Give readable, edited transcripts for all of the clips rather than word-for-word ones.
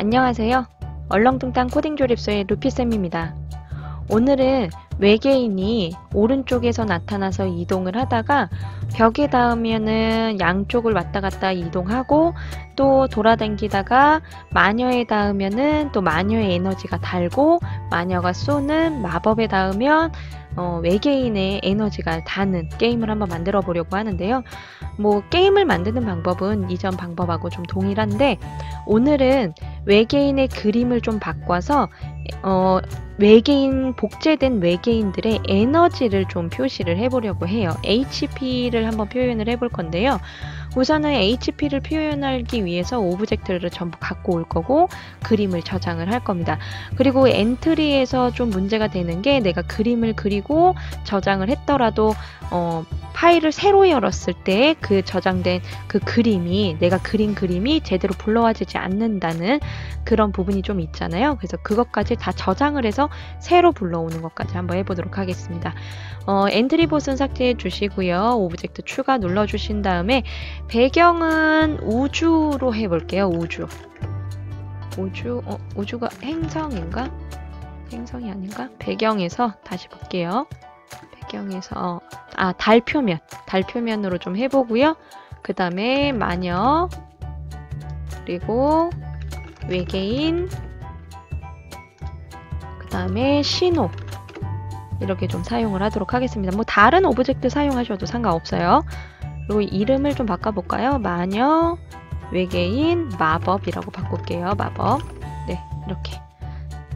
안녕하세요. 얼렁뚱땅 코딩 조립소의 루피쌤입니다. 오늘은 외계인이 오른쪽에서 나타나서 이동을 하다가 벽에 닿으면은 양쪽을 왔다 갔다 이동하고 또 돌아다니다가 마녀에 닿으면은 또 마녀의 에너지가 달고 마녀가 쏘는 마법에 닿으면 외계인의 에너지가 닿는 게임을 한번 만들어 보려고 하는데요. 뭐 게임을 만드는 방법은 이전 방법하고 좀 동일한데 오늘은 외계인의 그림을 좀 바꿔서 복제된 외계인들의 에너지를 좀 표시를 해보려고 해요. HP를 한번 표현을 해볼 건데요. 우선은 HP를 표현하기 위해서 오브젝트를 전부 갖고 올 거고 그림을 저장을 할 겁니다. 그리고 엔트리에서 좀 문제가 되는 게 내가 그림을 그리고 저장을 했더라도 파일을 새로 열었을 때 그 저장된 그 그림이 내가 그린 그림이 제대로 불러와지지 않는다는 그런 부분이 좀 있잖아요. 그래서 그것까지 다 저장을 해서 새로 불러오는 것까지 한번 해보도록 하겠습니다. 엔트리 봇은 삭제해 주시고요. 오브젝트 추가 눌러 주신 다음에 배경은 우주로 해볼게요. 우주가 행성인가? 행성이 아닌가? 배경에서 다시 볼게요. 배경에서 달표면으로 좀 해보고요. 그 다음에 마녀 그리고 외계인 그 다음에 신호 이렇게 좀 사용을 하도록 하겠습니다. 뭐 다른 오브젝트 사용하셔도 상관없어요. 그리고 이름을 좀 바꿔볼까요? 마녀, 외계인, 마법이라고 바꿀게요. 마법. 네, 이렇게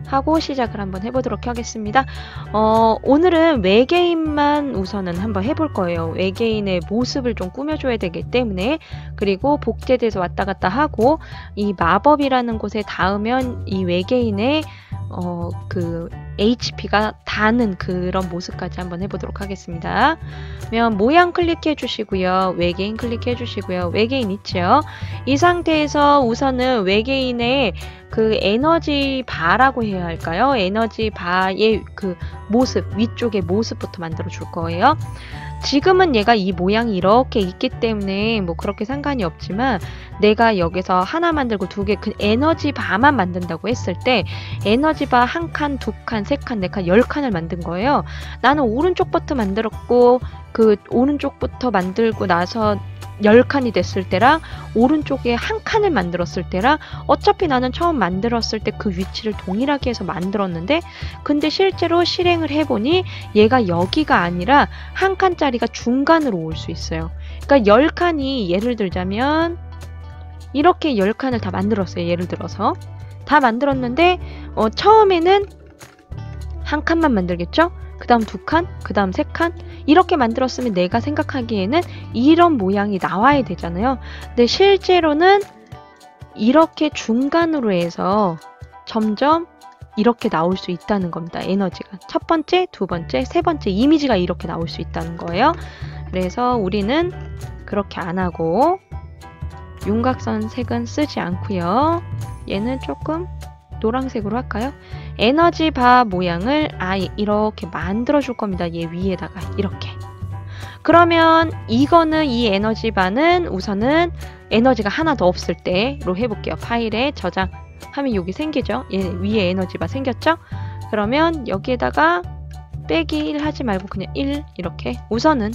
하고 시작을 한번 해보도록 하겠습니다. 오늘은 외계인만 우선은 한번 해볼 거예요. 외계인의 모습을 좀 꾸며줘야 되기 때문에 그리고 복제돼서 왔다 갔다 하고 이 마법이라는 곳에 닿으면 이 외계인의 그 HP가 닿는 그런 모습까지 한번 해보도록 하겠습니다. 그러면 모양 클릭해 주시고요. 외계인 클릭해 주시고요. 외계인 있죠? 이 상태에서 우선은 외계인의 그 에너지 바라고 해야 할까요? 에너지 바의 그 모습, 위쪽의 모습부터 만들어 줄 거예요. 지금은 얘가 이 모양이 이렇게 있기 때문에 뭐 그렇게 상관이 없지만 내가 여기서 하나 만들고 두 개 그 에너지 바만 만든다고 했을 때 에너지 바 한 칸, 두 칸, 세 칸, 네 칸, 10칸을 만든 거예요. 나는 오른쪽부터 만들었고 그 오른쪽부터 만들고 나서 10칸이 됐을 때랑 오른쪽에 한 칸을 만들었을 때랑 어차피 나는 처음 만들었을 때 그 위치를 동일하게 해서 만들었는데 근데 실제로 실행을 해보니 얘가 여기가 아니라 한 칸짜리가 중간으로 올 수 있어요. 그러니까 10칸이 예를 들자면 이렇게 10칸을 다 만들었어요. 예를 들어서 다 만들었는데 처음에는 한 칸만 만들겠죠? 그 다음 두 칸, 그 다음 세 칸 이렇게 만들었으면 내가 생각하기에는 이런 모양이 나와야 되잖아요. 근데 실제로는 이렇게 중간으로 해서 점점 이렇게 나올 수 있다는 겁니다. 에너지가 첫 번째, 두 번째, 세 번째 이미지가 이렇게 나올 수 있다는 거예요. 그래서 우리는 그렇게 안 하고 윤곽선 색은 쓰지 않고요. 얘는 조금 노란색으로 할까요? 에너지 바 모양을 이렇게 만들어 줄 겁니다. 얘 위에다가 이렇게. 그러면 이거는 이 에너지 바는 우선은 에너지가 하나 더 없을 때로 해볼게요. 파일에 저장하면 여기 생기죠? 얘 위에 에너지 바 생겼죠? 그러면 여기에다가 빼기 1 하지 말고 그냥 1 이렇게 우선은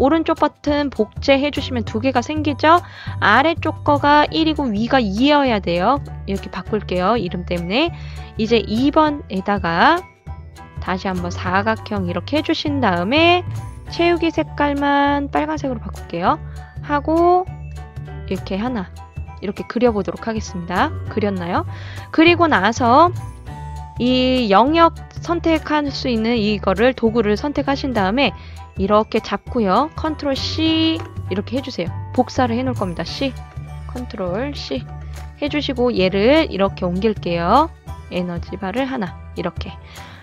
오른쪽 버튼 복제해 주시면 두 개가 생기죠? 아래쪽 거가 1이고 위가 2여야 돼요. 이렇게 바꿀게요. 이름 때문에. 이제 2번에다가 다시 한번 사각형 이렇게 해주신 다음에 채우기 색깔만 빨간색으로 바꿀게요. 하고 이렇게 하나 이렇게 그려보도록 하겠습니다. 그렸나요? 그리고 나서 이 영역 선택할 수 있는 이거를 도구를 선택하신 다음에 이렇게 잡고요. 컨트롤 C 이렇게 해주세요. 복사를 해놓을 겁니다. C 컨트롤 C 해주시고 얘를 이렇게 옮길게요. 에너지 바를 하나 이렇게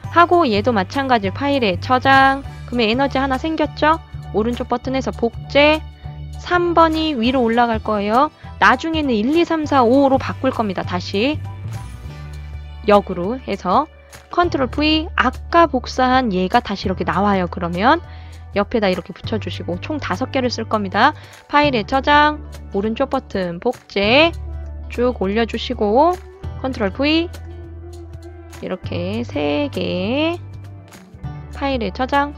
하고 얘도 마찬가지로 파일에 저장 그러면 에너지 하나 생겼죠? 오른쪽 버튼에서 복제 3번이 위로 올라갈 거예요. 나중에는 1, 2, 3, 4, 5로 바꿀 겁니다. 다시 역으로 해서 컨트롤 V 아까 복사한 얘가 다시 이렇게 나와요. 그러면 옆에다 이렇게 붙여주시고 총 5개를 쓸 겁니다. 파일에 저장, 오른쪽 버튼 복제 쭉 올려주시고 컨트롤 V 이렇게 3개 파일에 저장,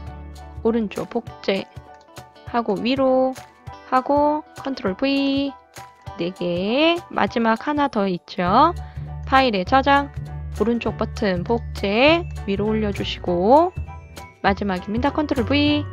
오른쪽 복제 하고 위로 하고 컨트롤 V 4개, 마지막 하나 더 있죠. 파일에 저장, 오른쪽 버튼 복제 위로 올려주시고 마지막입니다. 컨트롤 V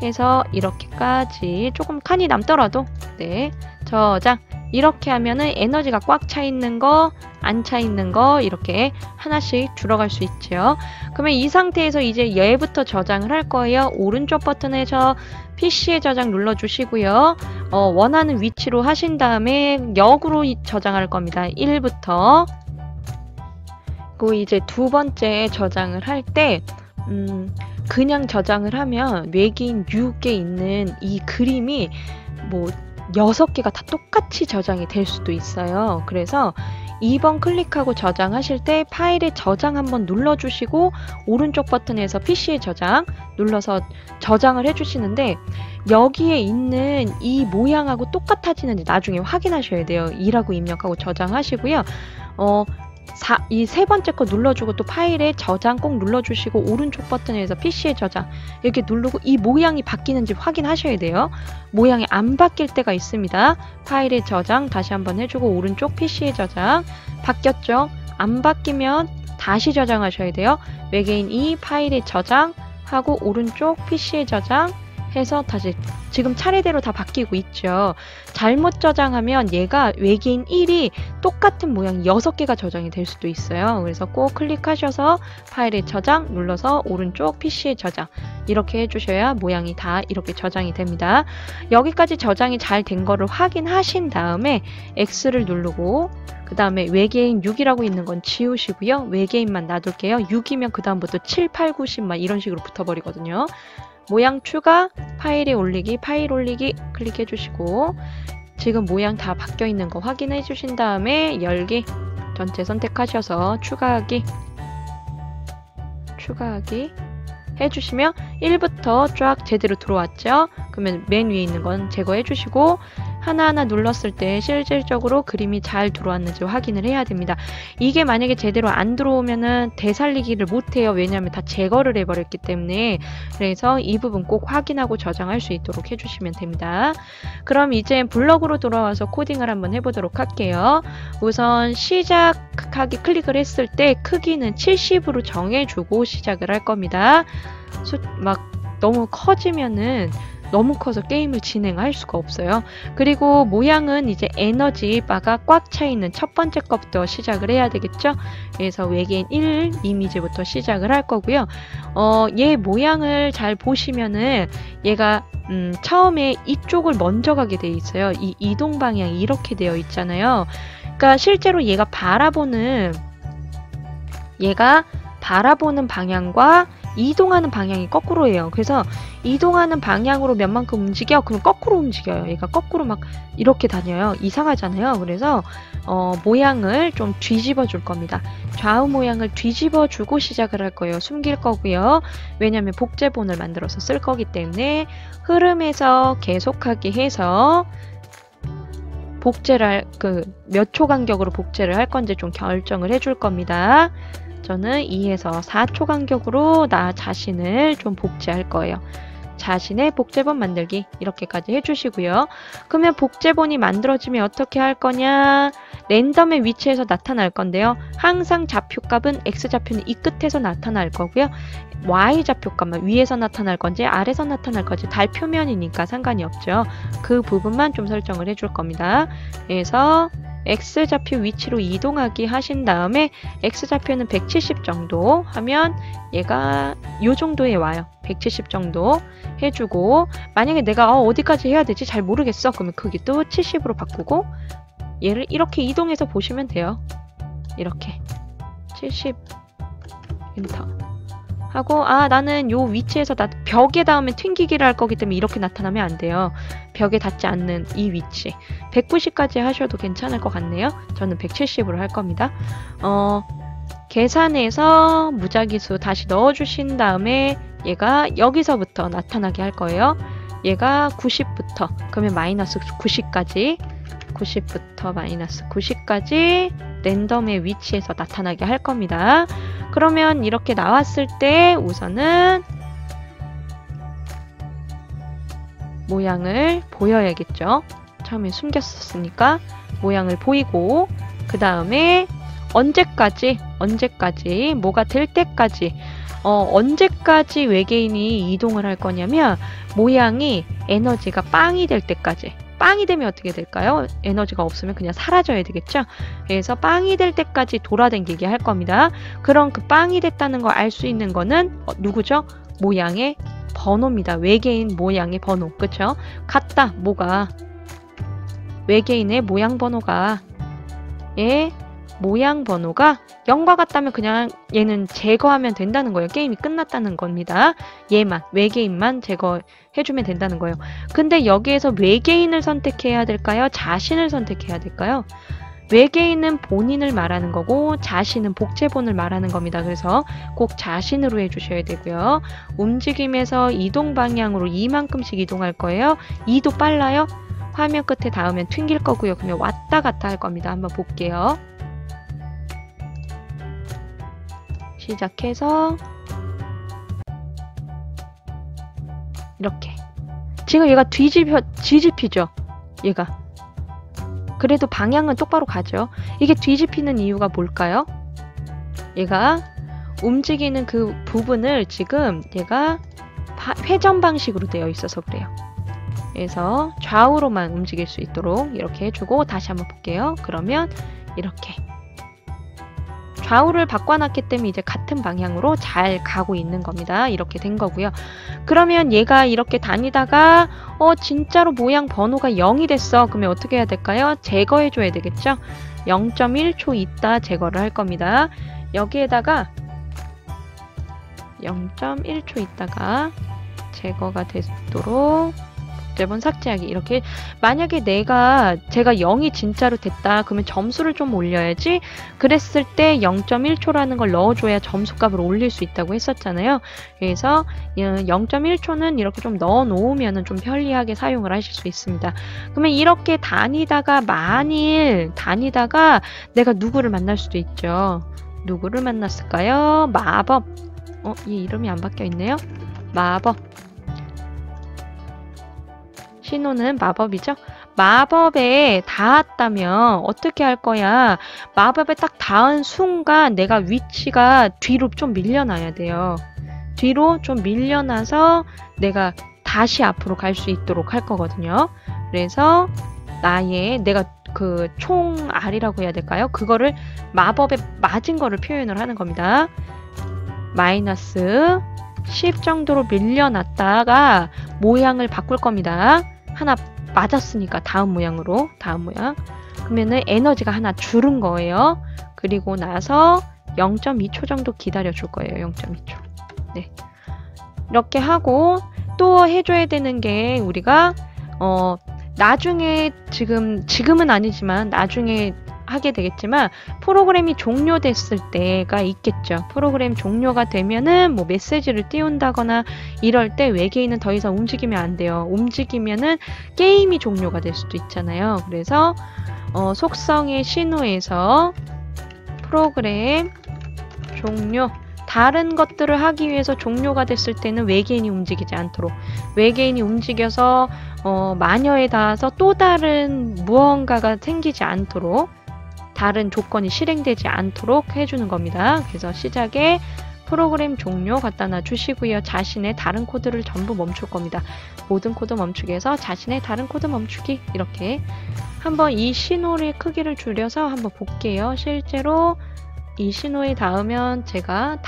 해서 이렇게까지 조금 칸이 남더라도 네 저장. 이렇게 하면은 에너지가 꽉 차 있는 거, 안 차 있는 거 이렇게 하나씩 줄어갈 수 있죠. 그러면 이 상태에서 이제 얘부터 저장을 할 거예요. 오른쪽 버튼에서 PC에 저장 눌러주시고요. 원하는 위치로 하신 다음에 역으로 저장할 겁니다. 1부터. 그리고 이제 두 번째 저장을 할 때 그냥 저장을 하면 외계인 6에 있는 이 그림이 뭐 6개가 다 똑같이 저장이 될 수도 있어요. 그래서 2번 클릭하고 저장하실 때 파일에 저장 한번 눌러주시고 오른쪽 버튼에서 PC에 저장 눌러서 저장을 해주시는데 여기에 있는 이 모양하고 똑같아지는지 나중에 확인하셔야 돼요. 2라고 입력하고 저장하시고요. 이 세 번째 거 눌러주고 또 파일에 저장 꼭 눌러주시고 오른쪽 버튼에서 PC에 저장 이렇게 누르고 이 모양이 바뀌는지 확인하셔야 돼요. 모양이 안 바뀔 때가 있습니다. 파일에 저장 다시 한번 해주고 오른쪽 PC에 저장 바뀌었죠? 안 바뀌면 다시 저장하셔야 돼요. 외계인 2 파일에 저장하고 오른쪽 PC에 저장 해서 다시 지금 차례대로 다 바뀌고 있죠. 잘못 저장하면 얘가 외계인 1이 똑같은 모양 6개가 저장이 될 수도 있어요. 그래서 꼭 클릭하셔서 파일에 저장 눌러서 오른쪽 PC에 저장 이렇게 해주셔야 모양이 다 이렇게 저장이 됩니다. 여기까지 저장이 잘 된 거를 확인하신 다음에 X를 누르고 그 다음에 외계인 6이라고 있는 건 지우시고요. 외계인만 놔둘게요. 6이면 그 다음부터 7, 8, 9, 10 막 이런 식으로 붙어버리거든요. 모양 추가, 파일에 올리기, 파일 올리기 클릭해 주시고 지금 모양 다 바뀌어 있는 거 확인해 주신 다음에 열기 전체 선택하셔서 추가하기 해주시면 1부터 쫙 제대로 들어왔죠? 그러면 맨 위에 있는 건 제거해 주시고 하나하나 눌렀을 때 실질적으로 그림이 잘 들어왔는지 확인을 해야 됩니다. 이게 만약에 제대로 안 들어오면은 되살리기를 못해요. 왜냐하면 다 제거를 해버렸기 때문에. 그래서 이 부분 꼭 확인하고 저장할 수 있도록 해주시면 됩니다. 그럼 이제 블럭으로 돌아와서 코딩을 한번 해보도록 할게요. 우선 시작하기 클릭을 했을 때 크기는 70으로 정해주고 시작을 할 겁니다. 막 너무 커지면은 너무 커서 게임을 진행할 수가 없어요. 그리고 모양은 이제 에너지 바가 꽉 차 있는 첫 번째 것부터 시작을 해야 되겠죠. 그래서 외계인 1 이미지부터 시작을 할 거고요. 얘 모양을 잘 보시면은 얘가 처음에 이쪽을 먼저 가게 돼 있어요. 이 이동 방향이 이렇게 되어 있잖아요. 그러니까 실제로 얘가 바라보는 방향과 이동하는 방향이 거꾸로예요. 그래서 이동하는 방향으로 몇만큼 움직여? 그럼 거꾸로 움직여요. 얘가 거꾸로 막 이렇게 다녀요. 이상하잖아요. 그래서 모양을 좀 뒤집어 줄 겁니다. 좌우 모양을 뒤집어 주고 시작을 할 거예요. 숨길 거고요. 왜냐하면 복제본을 만들어서 쓸 거기 때문에 흐름에서 계속하기 해서 복제를 몇 초 간격으로 복제를 할 건지 좀 결정을 해줄 겁니다. 저는 2에서 4초 간격으로 나 자신을 좀 복제할 거예요. 자신의 복제본 만들기 이렇게까지 해주시고요. 그러면 복제본이 만들어지면 어떻게 할 거냐? 랜덤의 위치에서 나타날 건데요. 항상 좌표값은 X좌표는 이 끝에서 나타날 거고요. Y좌표값만 위에서 나타날 건지 아래에서 나타날 건지 달 표면이니까 상관이 없죠. 그 부분만 좀 설정을 해줄 겁니다. 그래서 X좌표 위치로 이동하기 하신 다음에 X좌표는 170 정도 하면 얘가 요 정도에 와요. 170 정도 해주고 만약에 내가 어디까지 해야 되지 잘 모르겠어. 그러면 크기도 70으로 바꾸고 얘를 이렇게 이동해서 보시면 돼요. 이렇게 70 엔터 하고 나는 요 위치에서 벽에 닿으면 튕기기를 할 거기 때문에 이렇게 나타나면 안 돼요. 벽에 닿지 않는 이 위치 190까지 하셔도 괜찮을 것 같네요. 저는 170으로 할 겁니다. 계산해서 무작위수 다시 넣어주신 다음에 얘가 여기서부터 나타나게 할 거예요. 얘가 90부터 그러면 마이너스 90까지 90부터 마이너스 90까지 랜덤의 위치에서 나타나게 할 겁니다. 그러면 이렇게 나왔을 때 우선은 모양을 보여야겠죠. 처음에 숨겼었으니까 모양을 보이고, 그 다음에 언제까지 뭐가 될 때까지 언제까지 외계인이 이동을 할 거냐면 모양이 에너지가 빵이 될 때까지. 빵이 되면 어떻게 될까요? 에너지가 없으면 그냥 사라져야 되겠죠? 그래서 빵이 될 때까지 돌아다니게 할 겁니다. 그럼 그 빵이 됐다는 걸 알 수 있는 거는 누구죠? 모양의 번호입니다. 외계인 모양의 번호. 그쵸? 같다. 뭐가? 외계인의 모양 번호가 모양 번호가 0과 같다면 그냥 얘는 제거하면 된다는 거예요. 게임이 끝났다는 겁니다. 얘만, 외계인만 제거해주면 된다는 거예요. 근데 여기에서 외계인을 선택해야 될까요? 자신을 선택해야 될까요? 외계인은 본인을 말하는 거고 자신은 복제본을 말하는 겁니다. 그래서 꼭 자신으로 해주셔야 되고요. 움직임에서 이동 방향으로 이만큼씩 이동할 거예요. 2도 빨라요? 화면 끝에 닿으면 튕길 거고요. 그러면 왔다 갔다 할 겁니다. 한번 볼게요. 시작해서 이렇게. 지금 얘가 뒤집히죠? 얘가. 그래도 방향은 똑바로 가죠. 이게 뒤집히는 이유가 뭘까요? 얘가 움직이는 그 부분을 지금 얘가 회전 방식으로 되어 있어서 그래요. 그래서 좌우로만 움직일 수 있도록 이렇게 해주고 다시 한번 볼게요. 그러면 이렇게 좌우를 바꿔놨기 때문에 이제 같은 방향으로 잘 가고 있는 겁니다. 이렇게 된 거고요. 그러면 얘가 이렇게 다니다가 진짜로 모양 번호가 0이 됐어. 그러면 어떻게 해야 될까요? 제거해줘야 되겠죠? 0.1초 있다 제거를 할 겁니다. 여기에다가 0.1초 있다가 제거가 되도록 복제본 삭제하기. 이렇게 만약에 제가 0이 진짜로 됐다 그러면 점수를 좀 올려야지. 그랬을 때 0.1초라는 걸 넣어줘야 점수값을 올릴 수 있다고 했었잖아요. 그래서 0.1초는 이렇게 좀 넣어 놓으면 좀 편리하게 사용을 하실 수 있습니다. 그러면 이렇게 만일 다니다가 내가 누구를 만날 수도 있죠. 누구를 만났을까요? 마법. 얘 이름이 안 바뀌어 있네요. 마법. 신호는 마법이죠. 마법에 닿았다면 어떻게 할 거야? 마법에 딱 닿은 순간 내가 위치가 뒤로 좀 밀려나야 돼요. 뒤로 좀 밀려나서 내가 다시 앞으로 갈 수 있도록 할 거거든요. 그래서 내가 그 총알이라고 해야 될까요? 그거를 마법에 맞은 거를 표현을 하는 겁니다. 마이너스 10 정도로 밀려났다가 모양을 바꿀 겁니다. 하나 맞았으니까 다음 모양. 그러면은 에너지가 하나 줄은 거예요. 그리고 나서 0.2초 정도 기다려 줄 거예요. 0.2초. 네. 이렇게 하고 또 해줘야 되는 게 우리가 나중에 지금은 아니지만 나중에 하게 되겠지만 프로그램이 종료됐을 때가 있겠죠. 프로그램 종료가 되면은 뭐 메시지를 띄운다거나 이럴 때 외계인은 더 이상 움직이면 안 돼요. 움직이면은 게임이 종료가 될 수도 있잖아요. 그래서 속성의 신호에서 프로그램 종료, 다른 것들을 하기 위해서 종료가 됐을 때는 외계인이 움직이지 않도록, 외계인이 움직여서 마녀에 닿아서 또 다른 무언가가 생기지 않도록, 다른 조건이 실행되지 않도록 해주는 겁니다. 그래서 시작에 프로그램 종료 갖다 놔주시고요. 자신의 다른 코드를 전부 멈출 겁니다. 모든 코드 멈추기 해서 자신의 다른 코드 멈추기. 이렇게 한번 이 신호의 크기를 줄여서 한번 볼게요. 실제로 이 신호에 닿으면 제가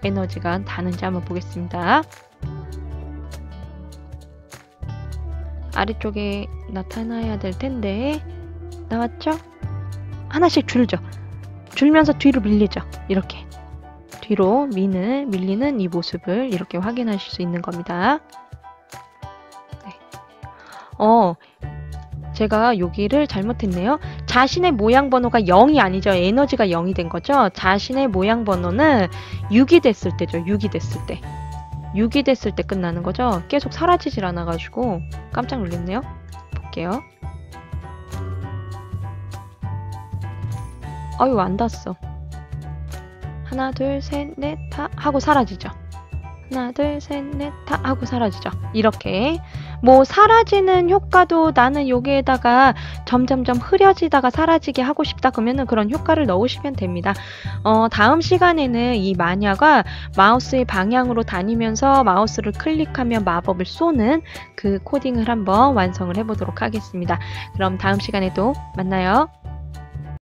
에너지가 닿는지 한번 보겠습니다. 아래쪽에 나타나야 될 텐데 나왔죠? 하나씩 줄죠. 줄면서 뒤로 밀리죠. 이렇게 뒤로 밀리는 이 모습을 이렇게 확인하실 수 있는 겁니다. 네. 제가 여기를 잘못했네요. 자신의 모양 번호가 0이 아니죠. 에너지가 0이 된 거죠. 자신의 모양 번호는 6이 됐을 때죠. 6이 됐을 때. 6이 됐을 때 끝나는 거죠. 계속 사라지질 않아가지고 깜짝 놀랐네요. 볼게요. 어유 안 닿았어. 하나 둘 셋 넷 다 하고 사라지죠. 하나 둘 셋 넷 다 하고 사라지죠. 이렇게 뭐 사라지는 효과도 나는 여기에다가 점점점 흐려지다가 사라지게 하고 싶다 그러면은 그런 효과를 넣으시면 됩니다. 다음 시간에는 이 마녀가 마우스의 방향으로 다니면서 마우스를 클릭하면 마법을 쏘는 그 코딩을 한번 완성을 해보도록 하겠습니다. 그럼 다음 시간에도 만나요.